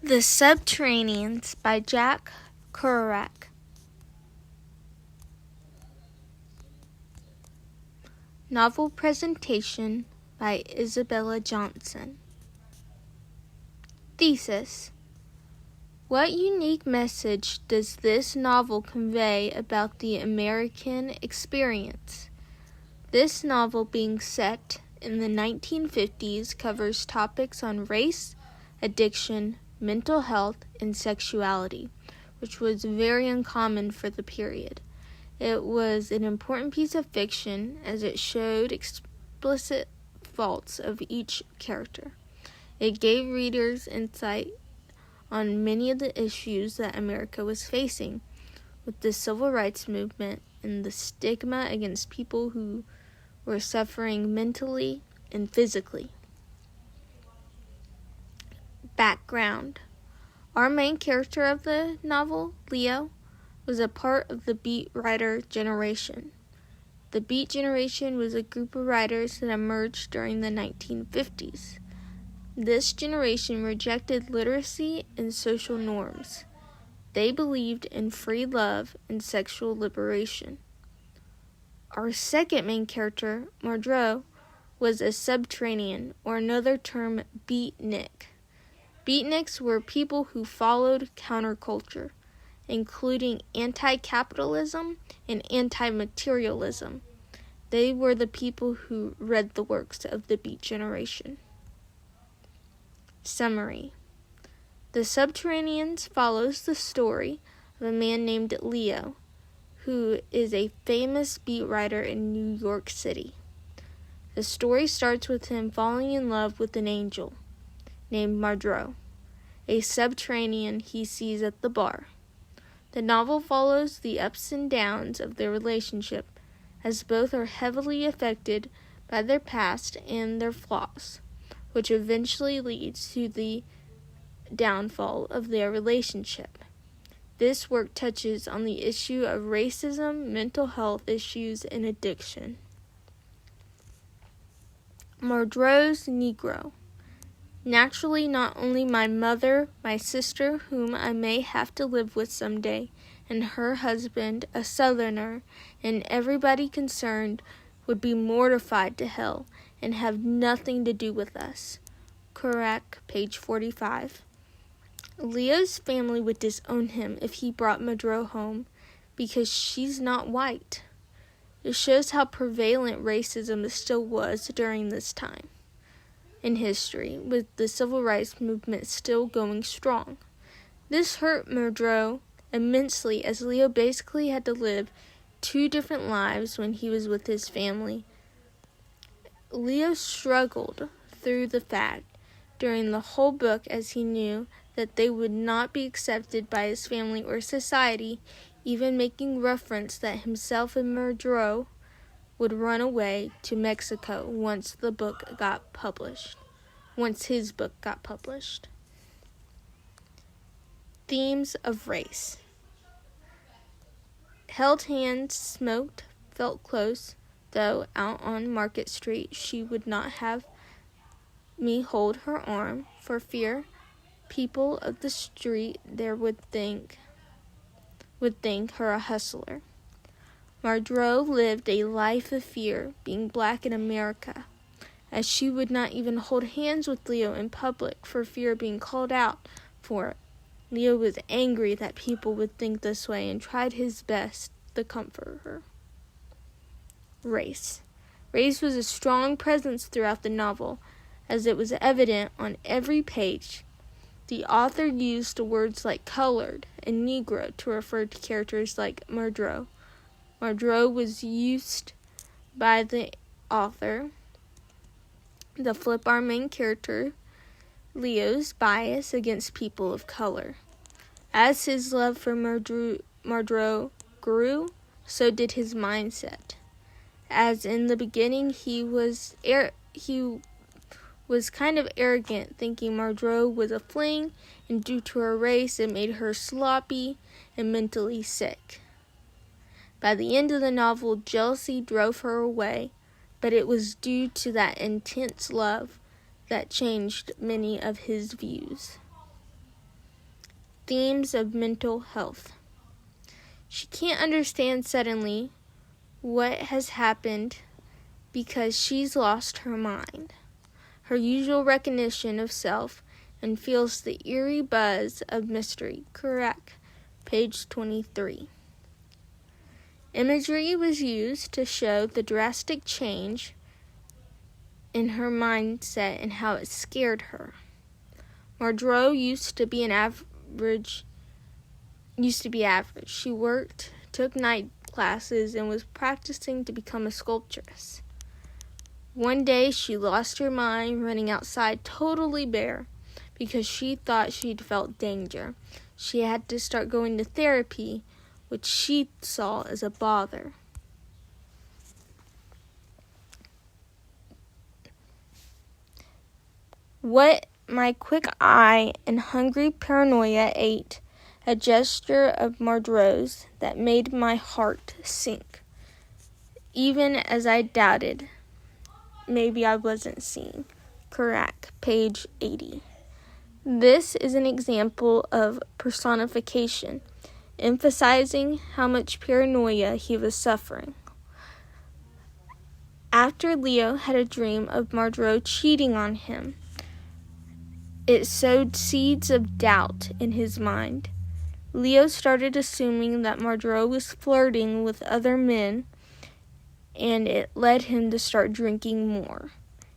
The Subterraneans by Jack Kerouac. Novel presentation by Isabella Johnson. Thesis. What unique message does this novel convey about the American experience? This novel, being set in the 1950s, covers topics on race, addiction, mental health, and sexuality, which was very uncommon for the period. It was an important piece of fiction as it showed explicit faults of each character. It gave readers insight on many of the issues that America was facing with the civil rights movement and the stigma against people who were suffering mentally and physically. Background. Our main character of the novel, Leo, was a part of the beat writer generation. The beat generation was a group of writers that emerged during the 1950s. This generation rejected literacy and social norms. They believed in free love and sexual liberation. Our second main character, Marjoe, was a subterranean, or another term, beatnik. Beatniks were people who followed counterculture, including anti-capitalism and anti-materialism. They were the people who read the works of the Beat generation. Summary. The Subterraneans follows the story of a man named Leo, who is a famous beat writer in New York City. The story starts with him falling in love with an angel named Marjoe, a subterranean he sees at the bar. The novel follows the ups and downs of their relationship, as both are heavily affected by their past and their flaws, which eventually leads to the downfall of their relationship. This work touches on the issue of racism, mental health issues, and addiction. Marjoe's Negro. Naturally, not only my mother, my sister, whom I may have to live with someday, and her husband, a Southerner, and everybody concerned would be mortified to hell and have nothing to do with us. Kerouac, page 45. Leo's family would disown him if he brought Marjoe home because she's not white. It shows how prevalent racism still was during this time in history, with the civil rights movement still going strong. This hurt Marjoe immensely, as Leo basically had to live two different lives when he was with his family. Leo struggled through the fact during the whole book, as he knew that they would not be accepted by his family or society, even making reference that himself and Marjoe would run away to Mexico once his book got published. Themes of race. Held hands, smoked, felt close, though out on Market Street she would not have me hold her arm, for fear people of the street there would think her a hustler. Marjoe lived a life of fear, being black in America, as she would not even hold hands with Leo in public for fear of being called out for it. Leo was angry that people would think this way and tried his best to comfort her. Race. Race was a strong presence throughout the novel, as it was evident on every page. The author used words like colored and Negro to refer to characters like Marjoe. Marjoe was used by the author to flip our main character, Leo's bias against people of color. As his love for Marjoe grew, so did his mindset. As in the beginning, he was kind of arrogant, thinking Marjoe was a fling, and due to her race, it made her sloppy and mentally sick. By the end of the novel, jealousy drove her away, but it was due to that intense love that changed many of his views. Themes of mental health. She can't understand suddenly what has happened because she's lost her mind, her usual recognition of self, and feels the eerie buzz of mystery. Correct. Page 23. Imagery was used to show the drastic change in her mindset and how it scared her. Marjorie used to be average. She worked, took night classes, and was practicing to become a sculptress. One day she lost her mind running outside totally bare because she thought she'd felt danger. She had to start going to therapy, which she saw as a bother. What my quick eye and hungry paranoia ate, a gesture of Marjorie's that made my heart sink, even as I doubted maybe I wasn't seeing. Correct. Page 80. This is an example of personification, emphasizing how much paranoia he was suffering. After Leo had a dream of Marjorie cheating on him, it sowed seeds of doubt in his mind. Leo started assuming that Marjorie was flirting with other men, and it led him to start drinking more.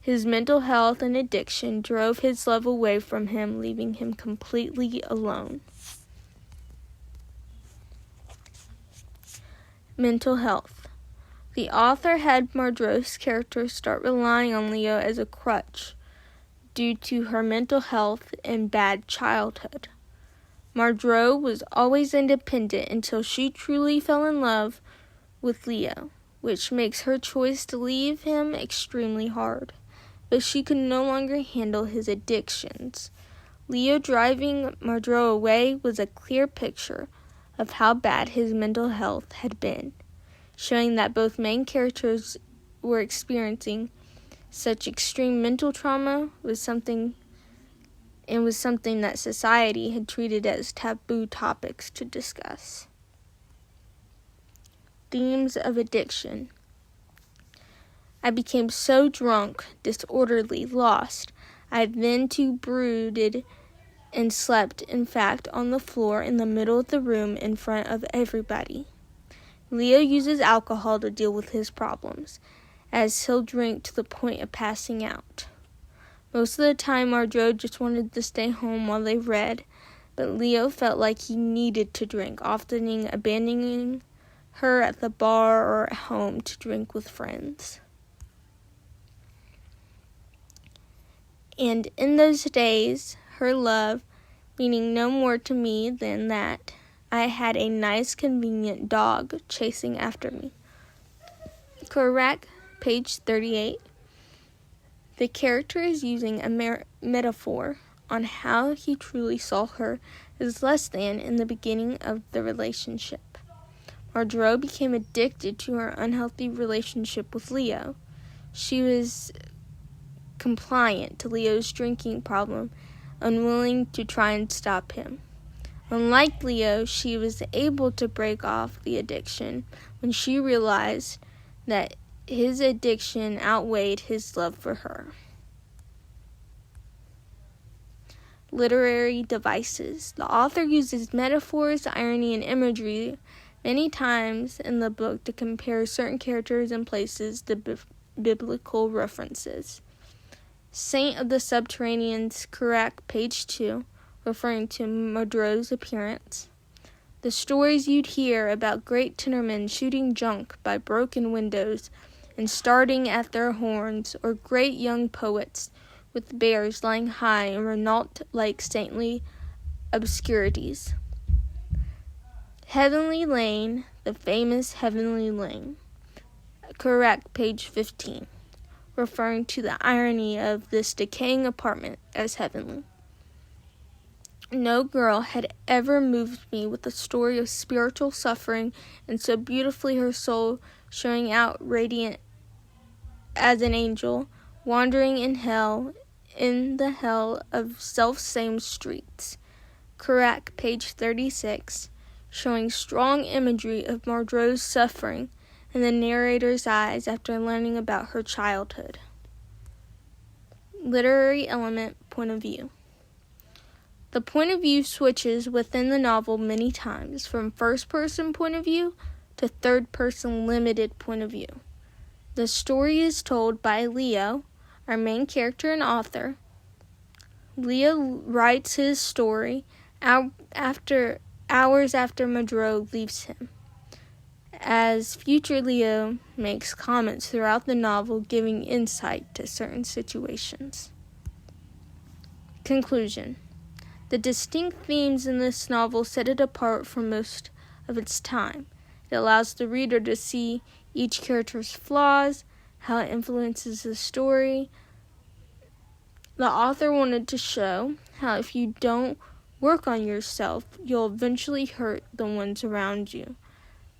His mental health and addiction drove his love away from him, leaving him completely alone. Mental health. The author had Marjorie's character start relying on Leo as a crutch due to her mental health and bad childhood. Marjorie was always independent until she truly fell in love with Leo, which makes her choice to leave him extremely hard. But she could no longer handle his addictions. Leo driving Marjorie away was a clear picture of how bad his mental health had been, showing that both main characters were experiencing such extreme mental trauma was something that society had treated as taboo topics to discuss. Themes of addiction. I became so drunk, disorderly, lost. I then too brooded and slept, in fact, on the floor in the middle of the room in front of everybody. Leo uses alcohol to deal with his problems, as he'll drink to the point of passing out. Most of the time, Marjorie just wanted to stay home while they read, but Leo felt like he needed to drink, often abandoning her at the bar or at home to drink with friends. And in those days, her love, meaning no more to me than that I had a nice, convenient dog chasing after me. Correct. Page 38. The character is using a metaphor on how he truly saw her as less than in the beginning of the relationship. Marjorie became addicted to her unhealthy relationship with Leo. She was compliant to Leo's drinking problem, unwilling to try and stop him. Unlike Leo, she was able to break off the addiction when she realized that his addiction outweighed his love for her. Literary devices. The author uses metaphors, irony, and imagery many times in the book to compare certain characters and places to biblical references. Saint of the Subterraneans, correct, page 2, referring to Marjorie's appearance. The stories you'd hear about great tendermen shooting junk by broken windows and starting at their horns, or great young poets with bears lying high in Renault like saintly obscurities. Heavenly Lane, the famous Heavenly Lane. Correct, page 15, referring to the irony of this decaying apartment as heavenly. No girl had ever moved me with a story of spiritual suffering, and so beautifully her soul showing out radiant as an angel, wandering in the hell of self-same streets. Correct, page 36, showing strong imagery of Marjo's suffering in the narrator's eyes after learning about her childhood. Literary element, point of view. The point of view switches within the novel many times, from first-person point of view to third-person limited point of view. The story is told by Leo, our main character and author. Leo writes his story hours after Marjo leaves him, as future Leo makes comments throughout the novel giving insight to certain situations. Conclusion. The distinct themes in this novel set it apart from most of its time. It allows the reader to see each character's flaws, how it influences the story. The author wanted to show how if you don't work on yourself, you'll eventually hurt the ones around you.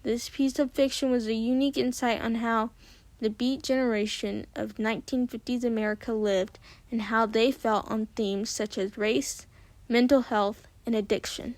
This piece of fiction was a unique insight on how the Beat generation of 1950s America lived and how they felt on themes such as race, mental health, and addiction.